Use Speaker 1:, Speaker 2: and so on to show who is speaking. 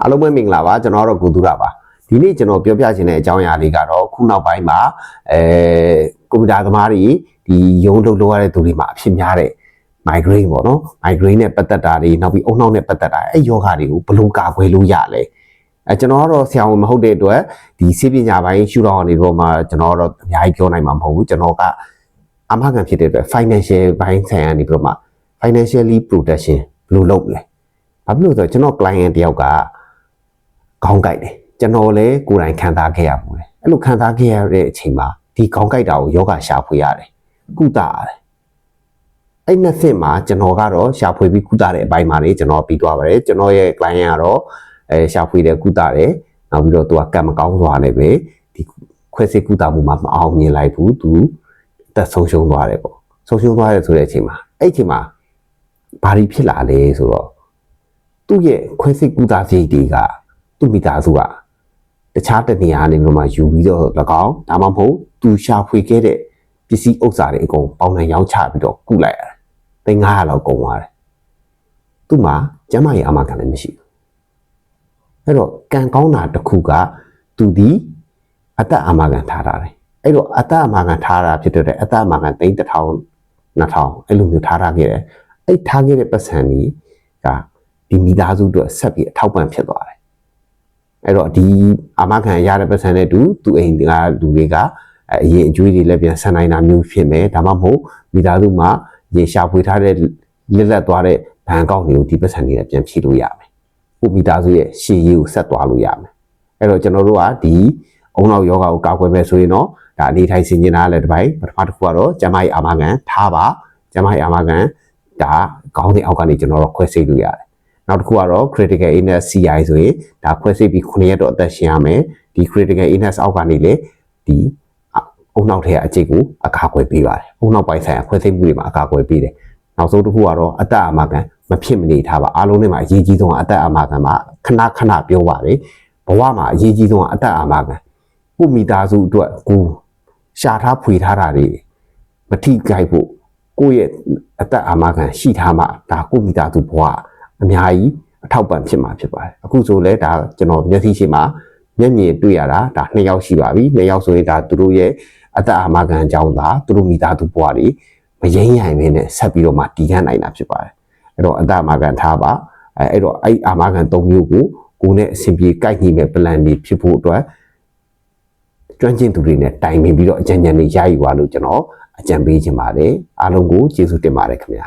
Speaker 1: အားလုံးပဲမင်္ဂလာပါကျွန်တော်တို့ကိုသူရပါဒီနေ့ကျွန်တော်ပြောပြချင်တဲ့အကြောင်းအရာလေးကတော့ခုနောက်ပိုင်းမှာကွန်ပျူတာသမားတွေဒီရုံးလုပ်ရတဲ့သူတွေမှာအဖြစ်များတဲ့ migraine ပေါ့နော် migraine နဲ့ပတ်သက်တာတွေနောက်ပြီးအုံနှောက်နဲ့ပတ်သက်တာအဲ့ယောဂတွေကိုဘယ်လိုကာကွယ်လို့ရလဲကျွန်တော်ကတော့ဆရာဝန်မဟုတ်တဲ့အတွက်ဒီဆေးပညာပိုင်းရှုထောင့်အနေနဲ့မှကျွန်တော်တော့အများကြီးပြောနိုင်မှာမဟုတ်ဘူးကျွန်တော်ကအမခံဖြစ်တဲ့အတွက် financial ဘိုင်းဆိုင်ရာနေပြီးတော့မှ financially protection ဘယ်လိုလုပ်လဲဘာဖြစ်လို့ဆိုတော့ကျွန်တော် client တယောက်ကခေါင်းကိုက်တယ်ကျွန်တော်လည်းကိုယ်တိုင်ခံစားခဲ့ရဘူးလေအဲ့လိုခံစားခဲ့ရတဲ့အချိန်မှာဒီခေါင်းကိုက်တာကိုယောဂရှာဖွေရတယ်ကုသရတယ်အဲ့နှစ်ဆင့်မှာကျွန်တော်ကတော့ရှာဖွေပြီးကုသတဲ့အပိုင်းမှာနေကျွန်တော်ပြီးသွားပါတယ်ကျွန်တော်ရဲ့ client ကတော့ရှာဖွေတယ်ကုသတယ်နောက်ပြီးတော့သူကကံမကောင်းစွာနဲ့ပဲဒီခွဲစိတ်ကုသမှုမှာမအောင်မြင်လိုက်ဘူးသူတက်ဆုံးရှုံးသွားတယ်ပေါ့ဆုံးရှုံးသွားတယ်ဆိုတဲ့အချိန်မှာအဲ့အချိန်မှာဘာတွေဖြစ်လာလဲဆိုတော့သူ့ရဲ့ခွဲစိတ်ကုသစိတ်တွေကသူ့မိသားစုကတခြားတနေရာနေပြီးမှယူပြီးတော့၎င်းဒါမှမဟုတ်သူရှာဖွေခဲ့တဲ့ပစ္စည်းဥစ္စာတွေအကုန်ပေါင်းနှံရောင်းချပြီးတော့ကုလိုက်ရတယ်။300လောက်ကုန်သွားတယ်။သူ့မှာကျန်းမာရေးအာမခံလည်းမရှိဘူး။အဲ့တော့ကံကောင်းတာတစ်ခုကသူဒီအသက်အာမခံထားတာတယ်။အဲ့တော့အသက်အာမခံထားတာဖြစ်တဲ့အသက်အာမခံ3000 2000အဲ့လိုမျိုးထားခဲ့တယ်။အဲ့ထားခဲ့တဲ့ပတ်စံကြီးကဒီမိသားစုတို့ဆက်ပြီးအထောက်ပံ့ဖြစ်သွားတယ်အဲ့တော့ဒီအာမခံရတဲ့ပတ်စံနဲ့သူအိမ်ကလူတွေကအရင်အကျွေးတွေလည်းပြန်ဆန်နိုင်တာမျိုးဖြစ်မယ်ဒါမှမဟုတ်မိသားစုမှာရေရှာဖွေထားတဲ့လက်လက်သွားတဲ့ဘဏ်ကောက်တွေကိုဒီပတ်စံတွေလည်းပြန်ဖြည့်လို့ရမယ်ကိုမိသားစုရဲ့ရှေ့ရေးကိုဆက်သွားလို့ရမယ်အဲ့တော့ကျွန်တော်တို့ကဒီအုံနောက်ယောဂါကိုကာကွယ်မယ်ဆိုရင်တော့ဒါအနေထိုင်ဆင်ကျင်တာလည်းတစ်ပိုင်းပထမတစ်ခုကတော့ကျမကြီးအာမခံထားပါကျမကြီးအာမခံဒါခေါင်းစဉ်အောက်ကနေကျွန်တော်တို့ခွဲစိတ်လို့ရတယ်နောက်တစ်ခုကတော့ critical illness CI ဆိုရင်ဒါခွဲစိတ်ပြီး9ရက်တော့အသက်ရှင်ရမယ်ဒီ critical illness အောက်ကနေလေဒီအုံနောက်ထဲအကျိတ်ကိုအကာအကွယ်ပေးပါတယ်အုံနောက်ပိုင်းဆိုင်ရာခွဲစိတ်မှုတွေမှာအကာအကွယ်ပေးတယ်နောက်ဆုံးတစ်ခုကတော့အသက်အာမခံမဖြစ်မနေထားပါအားလုံးထဲမှာအရေးကြီးဆုံးကအသက်အာမခံမှာခဏပြောပါတယ်ဘဝမှာအရေးကြီးဆုံးကအသက်အာမခံကိုမိသားစုအတွက်ကိုရှာထားဖွေထားတာတွေမထိခိုက်ဖို့ကိုယ့်ရဲ့အသက်အာမခံရှိထားမှဒါကိုမိသားစုဘဝအများကြီးအထောက်ပံ့ဖြစ်မှာဖြစ်ပါတယ်အခုဆိုလဲဒါကျွန်တော်မျက်စိရှိမှာမျက်မြင်တွေ့ရတာဒါ2ယောက်ရှိပါပြီ2ယောက်ဆိုရင်ဒါသူတို့ရဲ့အသက်အာမခံအကြောင်းသာသူတို့မိသားစုဘဝတွေမရင်းရိုင်မင်းနဲ့ဆက်ပြီးတော့မှတည်ခန့်နိုင်တာဖြစ်ပါတယ်အဲ့တော့အသက်အာမခံထားပါအဲ့တော့အဲ့အာမခံ3မျိုးကိုနဲ့အဆင်ပြေကိုက်ညီမဲ့ plan တွေဖြစ်ဖို့အတွက်ကျွမ်းကျင်သူတွေနဲ့တိုင်ပင်ပြီးတော့အကြံဉာဏ်တွေရယူပါလို့ကျွန်တော်အကြံပေးချင်ပါတယ်အားလုံးကိုကျေးဇူးတင်ပါတယ်ခင်ဗျာ